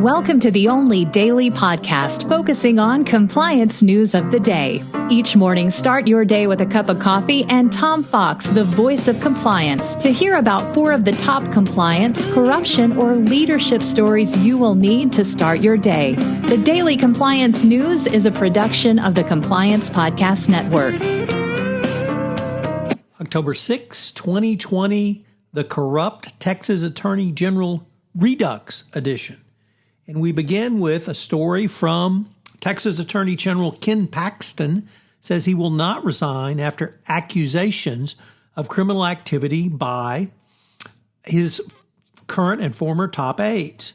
Welcome to the only daily podcast focusing on compliance news of the day. Each morning, start your day with a cup of coffee and Tom Fox, the voice of compliance, to hear about 4 of the top compliance, corruption, or leadership stories you will need to start your day. The Daily Compliance News is a production of the Compliance Podcast Network. October 6, 2020, the Corrupt Texas Attorney General Redux edition. And we begin with a story from Texas Attorney General Ken Paxton says he will not resign after accusations of criminal activity by his current and former top aides.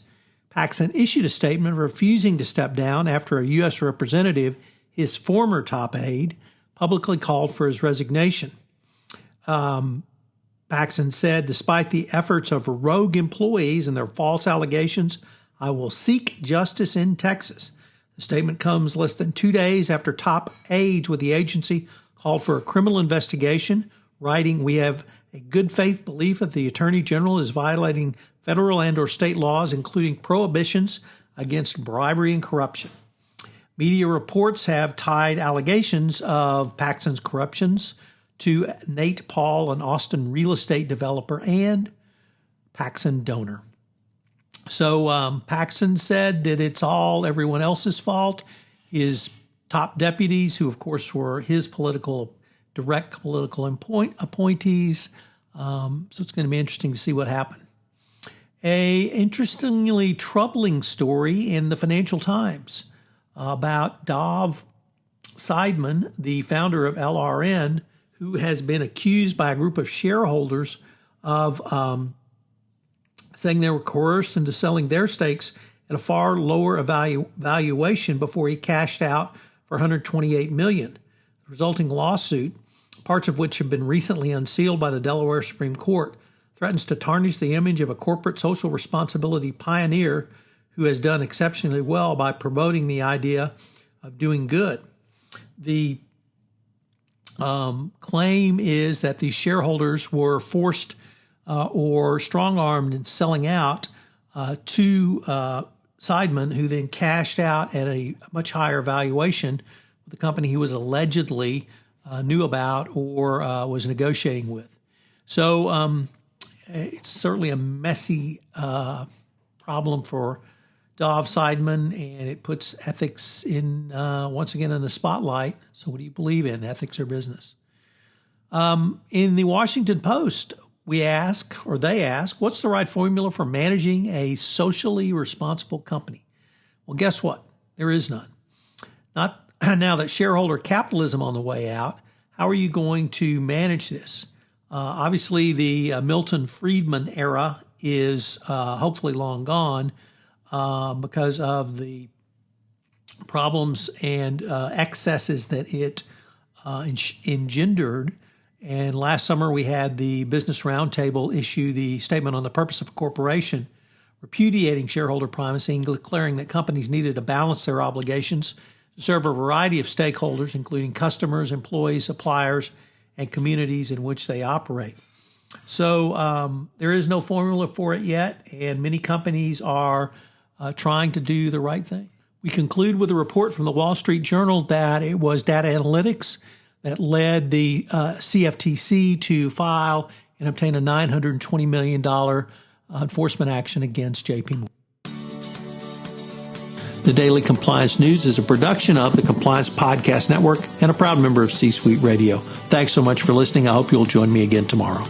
Paxton issued a statement refusing to step down after a U.S. representative, his former top aide, publicly called for his resignation. Paxton said, despite the efforts of rogue employees and their false allegations, I will seek justice in Texas. The statement comes less than 2 days after top aides with the agency called for a criminal investigation, writing, "We have a good faith belief that the Attorney General is violating federal and or state laws, including prohibitions against bribery and corruption." Media reports have tied allegations of Paxton's corruptions to Nate Paul, an Austin real estate developer and Paxton donor. So Paxton said that it's all everyone else's fault. His top deputies, who of course were his direct political appointees. So it's going to be interesting to see what happened. A interestingly troubling story in the Financial Times about Dov Seidman, the founder of LRN, who has been accused by a group of shareholders of saying they were coerced into selling their stakes at a far lower valuation before he cashed out for $128 million. The resulting lawsuit, parts of which have been recently unsealed by the Delaware Supreme Court, threatens to tarnish the image of a corporate social responsibility pioneer who has done exceptionally well by promoting the idea of doing good. The claim is that these shareholders were forced or strong-armed in selling out to Seidman, who then cashed out at a much higher valuation with the company he was allegedly knew about or was negotiating with. So it's certainly a messy problem for Dov Seidman, and it puts ethics in once again in the spotlight. So what do you believe in, ethics or business? In the Washington Post, they ask, what's the right formula for managing a socially responsible company? Well, guess what? There is none. Not now that shareholder capitalism on the way out. How are you going to manage this? Obviously, the Milton Friedman era is hopefully long gone because of the problems and excesses that it engendered. And last summer, we had the Business Roundtable issue the statement on the purpose of a corporation, repudiating shareholder primacy and declaring that companies needed to balance their obligations to serve a variety of stakeholders, including customers, employees, suppliers, and communities in which they operate. So there is no formula for it yet, and many companies are trying to do the right thing. We conclude with a report from the Wall Street Journal that it was data analytics that led the CFTC to file and obtain a $920 million enforcement action against JPMorgan. The Daily Compliance News is a production of the Compliance Podcast Network and a proud member of C-Suite Radio. Thanks so much for listening. I hope you'll join me again tomorrow.